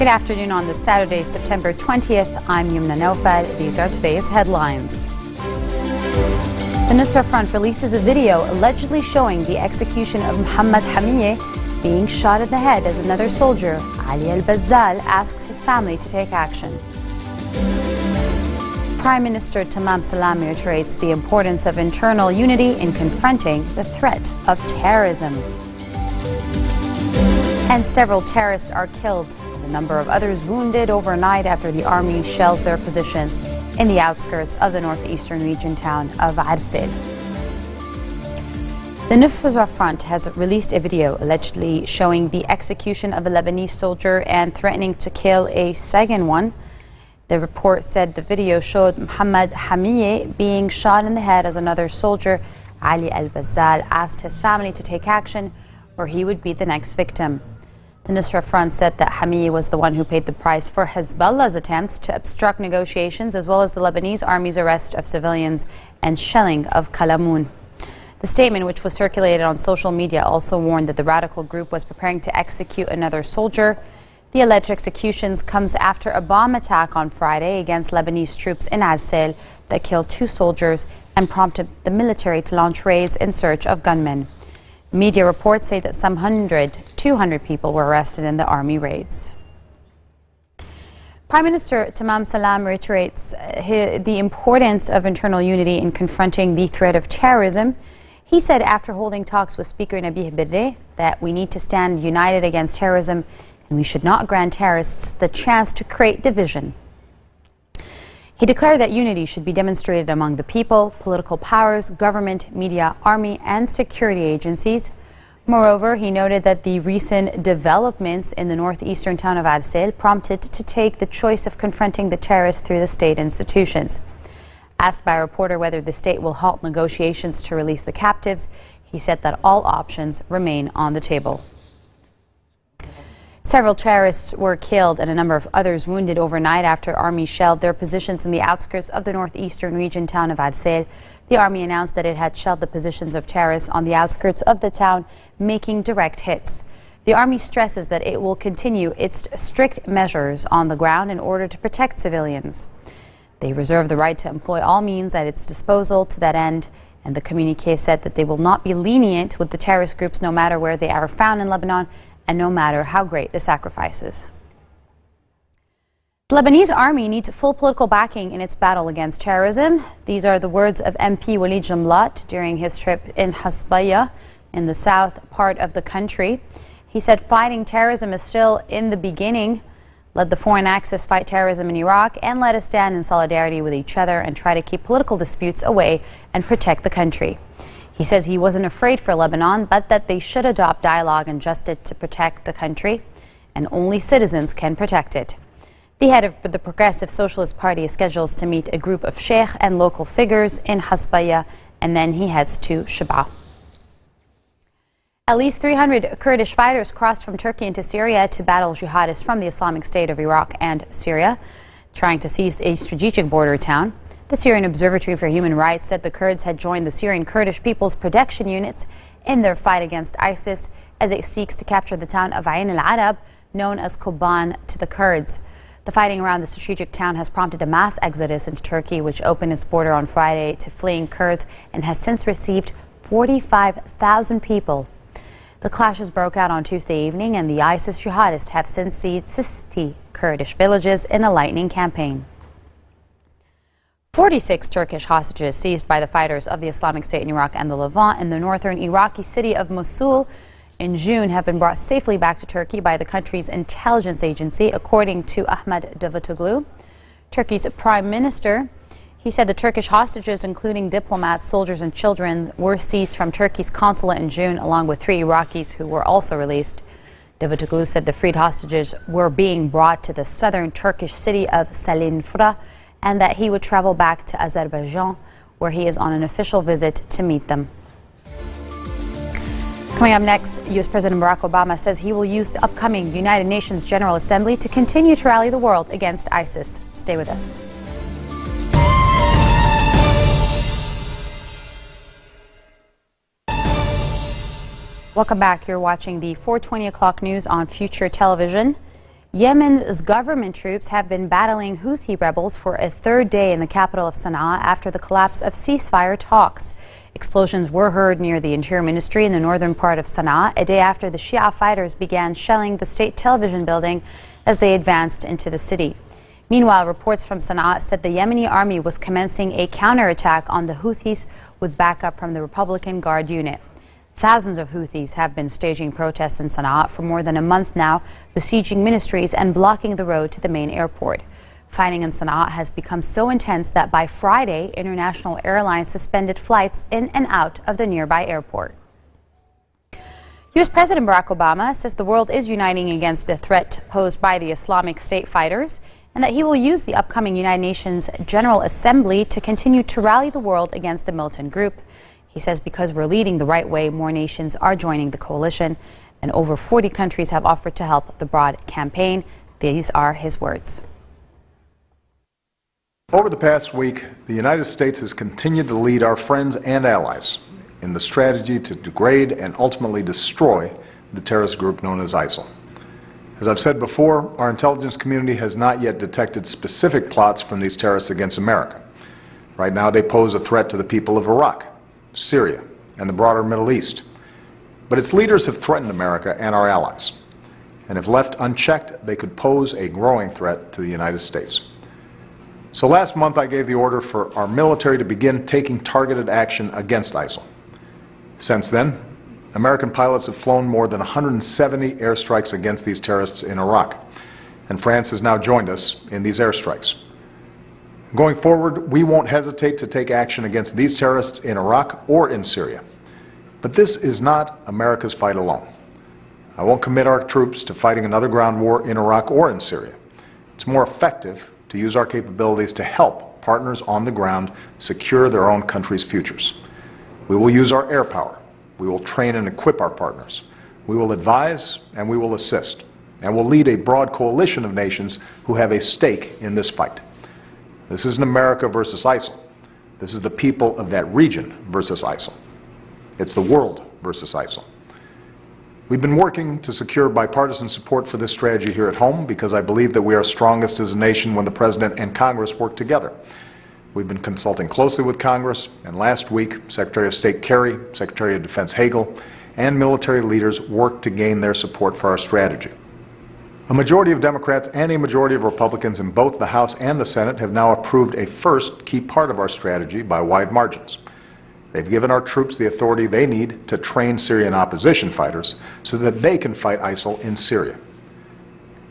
Good afternoon on this Saturday, September 20th. I'm Yumna Naufal. These are today's headlines. The Nusra Front releases a video allegedly showing the execution of Mohammed Hamiyeh being shot in the head as another soldier, Ali al-Bazzal, asks his family to take action. Prime Minister Tamam Salam reiterates the importance of internal unity in confronting the threat of terrorism. And several terrorists are killed, a number of others wounded overnight after the army shells their positions in the outskirts of the northeastern region town of Arsel. The Nusra Front has released a video allegedly showing the execution of a Lebanese soldier and threatening to kill a second one. The report said the video showed Mohammed Hamiyeh being shot in the head as another soldier, Ali al-Bazzal, asked his family to take action or he would be the next victim. The Nusra Front said that Hamiyeh was the one who paid the price for Hezbollah's attempts to obstruct negotiations, as well as the Lebanese army's arrest of civilians and shelling of Kalamoun. The statement, which was circulated on social media, also warned that the radical group was preparing to execute another soldier. The alleged executions comes after a bomb attack on Friday against Lebanese troops in Arsel that killed 2 soldiers and prompted the military to launch raids in search of gunmen. Media reports say that some 200 people were arrested in the army raids. Prime Minister Tamam Salam reiterates the importance of internal unity in confronting the threat of terrorism. He said after holding talks with Speaker Nabih Berri that we need to stand united against terrorism and we should not grant terrorists the chance to create division. He declared that unity should be demonstrated among the people, political powers, government, media, army, and security agencies. Moreover, he noted that the recent developments in the northeastern town of Arsel prompted to take the choice of confronting the terrorists through the state institutions. Asked by a reporter whether the state will halt negotiations to release the captives, he said that all options remain on the table. Several terrorists were killed and a number of others wounded overnight after army shelled their positions in the outskirts of the northeastern region town of Arsel. The army announced that it had shelled the positions of terrorists on the outskirts of the town, making direct hits. The army stresses that it will continue its strict measures on the ground in order to protect civilians. They reserve the right to employ all means at its disposal to that end, and the communiqué said that they will not be lenient with the terrorist groups no matter where they are found in Lebanon and no matter how great the sacrifices. The Lebanese army needs full political backing in its battle against terrorism. These are the words of MP Walid Jamlat during his trip in Hasbaya in the south part of the country. He said fighting terrorism is still in the beginning. Let the foreign axis fight terrorism in Iraq and let us stand in solidarity with each other and try to keep political disputes away and protect the country. He says he wasn't afraid for Lebanon, but that they should adopt dialogue and justice to protect the country, and only citizens can protect it. The head of the Progressive Socialist Party is scheduled to meet a group of sheikh and local figures in Hasbaya, and then he heads to Shaba. At least 300 Kurdish fighters crossed from Turkey into Syria to battle jihadists from the Islamic State of Iraq and Syria, trying to seize a strategic border town. The Syrian Observatory for Human Rights said the Kurds had joined the Syrian Kurdish People's Protection Units in their fight against ISIS as it seeks to capture the town of Ain al-Arab, known as Koban to the Kurds. The fighting around the strategic town has prompted a mass exodus into Turkey, which opened its border on Friday to fleeing Kurds and has since received 45,000 people. The clashes broke out on Tuesday evening, and the ISIS jihadists have since seized 60 Kurdish villages in a lightning campaign. 46 Turkish hostages seized by the fighters of the Islamic State in Iraq and the Levant in the northern Iraqi city of Mosul in June have been brought safely back to Turkey by the country's intelligence agency, according to Ahmed Davutoglu, Turkey's prime minister. He said the Turkish hostages, including diplomats, soldiers and children, were seized from Turkey's consulate in June, along with 3 Iraqis who were also released. Davutoglu said the freed hostages were being brought to the southern Turkish city of Salinfra, and that he would travel back to Azerbaijan, where he is on an official visit to meet them. Coming up next, U.S. President Barack Obama says he will use the upcoming United Nations General Assembly to continue to rally the world against ISIS. Stay with us. Welcome back. You're watching the 4:20 o'clock news on Future Television. Yemen's government troops have been battling Houthi rebels for a third day in the capital of Sana'a after the collapse of ceasefire talks. Explosions were heard near the Interior Ministry in the northern part of Sana'a a day after the Shia fighters began shelling the state television building as they advanced into the city. Meanwhile, reports from Sana'a said the Yemeni army was commencing a counterattack on the Houthis with backup from the Republican Guard unit. Thousands of Houthis have been staging protests in Sana'a for more than a month now, besieging ministries and blocking the road to the main airport. Fighting in Sana'a has become so intense that by Friday, international airlines suspended flights in and out of the nearby airport. U.S. President Barack Obama says the world is uniting against the threat posed by the Islamic State fighters, and that he will use the upcoming United Nations General Assembly to continue to rally the world against the militant group. He says because we're leading the right way, more nations are joining the coalition, and over 40 countries have offered to help the broad campaign. These are his words. Over the past week, the United States has continued to lead our friends and allies in the strategy to degrade and ultimately destroy the terrorist group known as ISIL. As I've said before, our intelligence community has not yet detected specific plots from these terrorists against America. Right now, they pose a threat to the people of Iraq, Syria, and the broader Middle East. But its leaders have threatened America and our allies. And if left unchecked, they could pose a growing threat to the United States. So last month, I gave the order for our military to begin taking targeted action against ISIL. Since then, American pilots have flown more than 170 airstrikes against these terrorists in Iraq, and France has now joined us in these airstrikes. Going forward, we won't hesitate to take action against these terrorists in Iraq or in Syria. But this is not America's fight alone. I won't commit our troops to fighting another ground war in Iraq or in Syria. It's more effective to use our capabilities to help partners on the ground secure their own country's futures. We will use our air power. We will train and equip our partners. We will advise and we will assist. And we'll lead a broad coalition of nations who have a stake in this fight. This isn't America versus ISIL. This is the people of that region versus ISIL. It's the world versus ISIL. We've been working to secure bipartisan support for this strategy here at home because I believe that we are strongest as a nation when the President and Congress work together. We've been consulting closely with Congress, and last week, Secretary of State Kerry, Secretary of Defense Hagel, and military leaders worked to gain their support for our strategy. A majority of Democrats and a majority of Republicans in both the House and the Senate have now approved a first key part of our strategy by wide margins. They've given our troops the authority they need to train Syrian opposition fighters so that they can fight ISIL in Syria.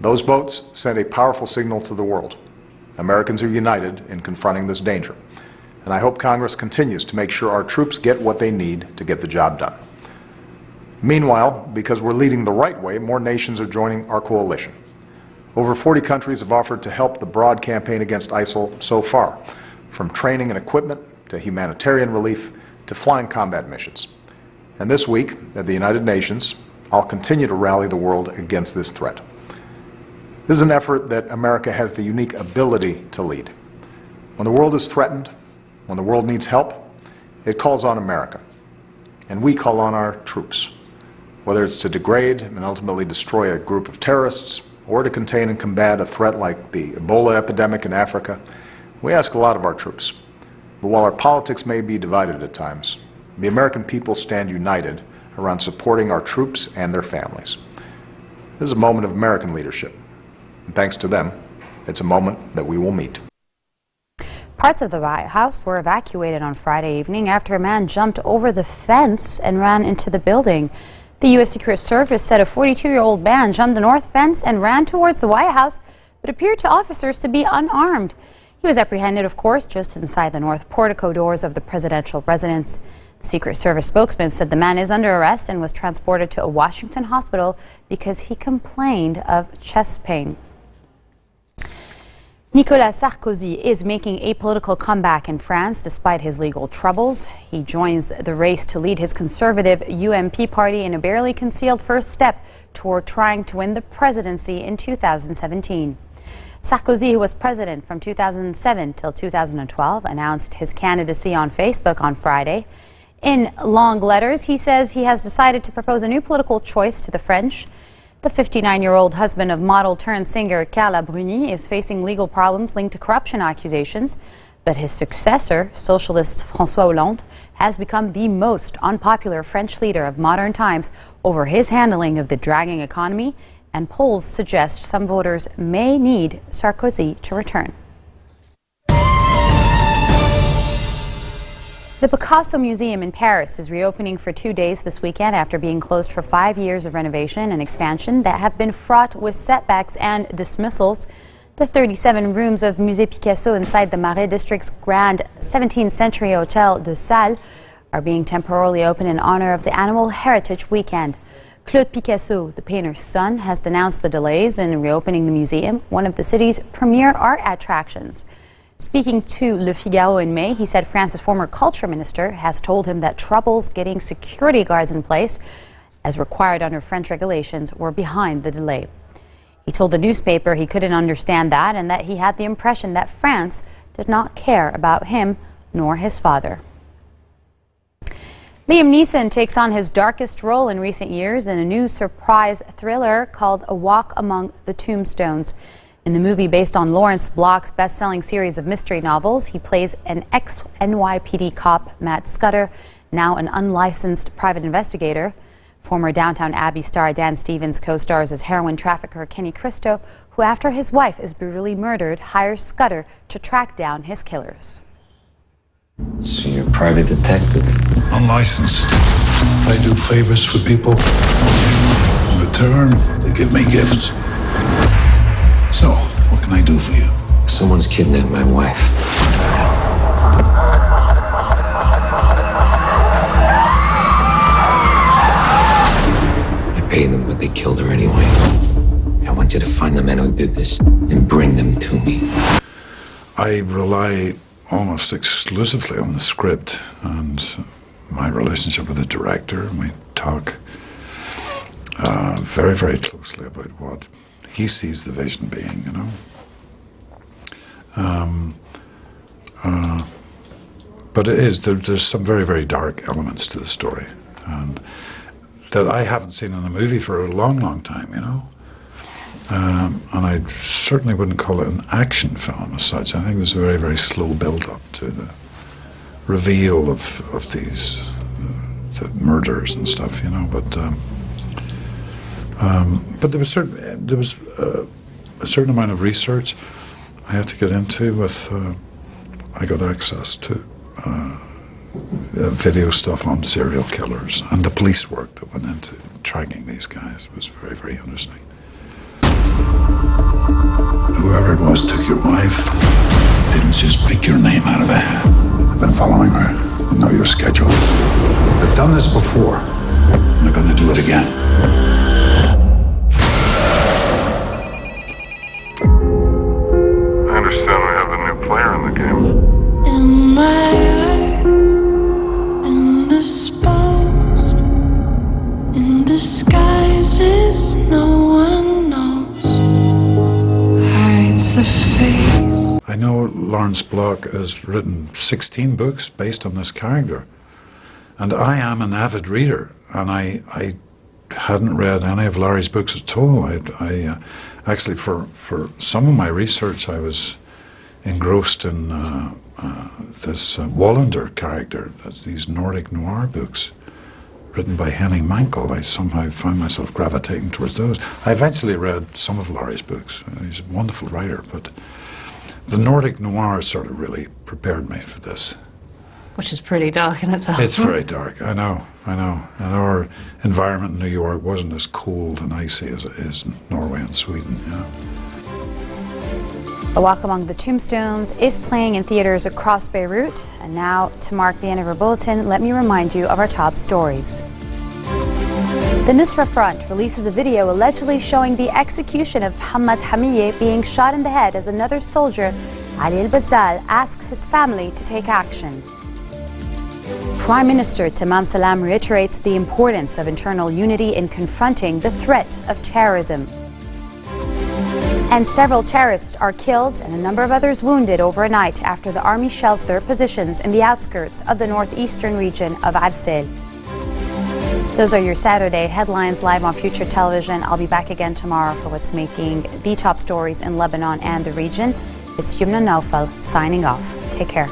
Those votes send a powerful signal to the world. Americans are united in confronting this danger, and I hope Congress continues to make sure our troops get what they need to get the job done. Meanwhile, because we're leading the right way, more nations are joining our coalition. Over 40 countries have offered to help the broad campaign against ISIL so far, from training and equipment to humanitarian relief to flying combat missions. And this week, at the United Nations, I'll continue to rally the world against this threat. This is an effort that America has the unique ability to lead. When the world is threatened, when the world needs help, it calls on America. And we call on our troops. Whether it's to degrade and ultimately destroy a group of terrorists, or to contain and combat a threat like the Ebola epidemic in Africa, we ask a lot of our troops. But while our politics may be divided at times, the American people stand united around supporting our troops and their families. This is a moment of American leadership, and thanks to them, it's a moment that we will meet. Parts of the White House were evacuated on Friday evening after a man jumped over the fence and ran into the building. The U.S. Secret Service said a 42-year-old man jumped the north fence and ran towards the White House, but appeared to officers to be unarmed. He was apprehended, of course, just inside the north portico doors of the presidential residence. The Secret Service spokesman said the man is under arrest and was transported to a Washington hospital because he complained of chest pain. Nicolas Sarkozy is making a political comeback in France despite his legal troubles. He joins the race to lead his conservative UMP party in a barely concealed first step toward trying to win the presidency in 2017. Sarkozy, who was president from 2007 till 2012, announced his candidacy on Facebook on Friday. In long letters, he says he has decided to propose a new political choice to the French. The 59-year-old husband of model-turned-singer Carla Bruni is facing legal problems linked to corruption accusations. But his successor, socialist François Hollande, has become the most unpopular French leader of modern times over his handling of the dragging economy, and polls suggest some voters may need Sarkozy to return. The Picasso Museum in Paris is reopening for 2 days this weekend after being closed for 5 years of renovation and expansion that have been fraught with setbacks and dismissals. The 37 rooms of Musée Picasso inside the Marais district's grand 17th century Hotel de Salle are being temporarily opened in honor of the Animal Heritage Weekend. Claude Picasso, the painter's son, has denounced the delays in reopening the museum, one of the city's premier art attractions. Speaking to Le Figaro in May, he said France's former culture minister has told him that troubles getting security guards in place, as required under French regulations, were behind the delay. He told the newspaper he couldn't understand that and that he had the impression that France did not care about him nor his father. Liam Neeson takes on his darkest role in recent years in a new surprise thriller called A Walk Among the Tombstones. In the movie based on Lawrence Block's best-selling series of mystery novels, he plays an ex-NYPD cop, Matt Scudder, now an unlicensed private investigator. Former Downton Abbey star Dan Stevens co-stars as heroin trafficker Kenny Christo, who after his wife is brutally murdered, hires Scudder to track down his killers. So you're a private detective? Unlicensed. I do favors for people. In return, they give me gifts. So, what can I do for you? Someone's kidnapped my wife. I paid them, but they killed her anyway. I want you to find the men who did this and bring them to me. I rely almost exclusively on the script and my relationship with the director. We talk very, very closely about what he sees the vision being, you know. But it is, there's some very, very dark elements to the story, and that I haven't seen in a movie for a long, long time, you know. And I certainly wouldn't call it an action film as such. I think there's a very, very slow build-up to the reveal of these the murders and stuff, you know. But there was a certain amount of research I had to get into with. I got access to video stuff on serial killers, and the police work that went into tracking these guys was very, very interesting. Whoever it was took your wife. Didn't just pick your name out of a hat. I've been following her. I know your schedule. I've done this before. I'm not going to do it again. I understand we have a new player in the game. In my eyes, indisposed, in disguises no one knows, hides the face. I know Lawrence Block has written 16 books based on this character, and I am an avid reader, and I hadn't read any of Larry's books at all. I actually, for some of my research, I was engrossed in this Wallander character, these Nordic noir books written by Henning Mankell. I somehow found myself gravitating towards those. I eventually read some of Larry's books. He's a wonderful writer, but the Nordic noir sort of really prepared me for this. Which is pretty dark in itself. It's very dark, I know. And our environment in New York wasn't as cold and icy as it is in Norway and Sweden, you know. A Walk Among the Tombstones is playing in theaters across Beirut. And now, to mark the end of our bulletin, let me remind you of our top stories. The Nusra Front releases a video allegedly showing the execution of Mohammed Hamiyeh being shot in the head as another soldier, Ali al-Bazzal, asks his family to take action. Prime Minister Tamam Salam reiterates the importance of internal unity in confronting the threat of terrorism. And several terrorists are killed and a number of others wounded overnight after the army shells their positions in the outskirts of the northeastern region of Arsel. Those are your Saturday headlines live on Future Television. I'll be back again tomorrow for what's making the top stories in Lebanon and the region. It's Yumna Naufal signing off. Take care.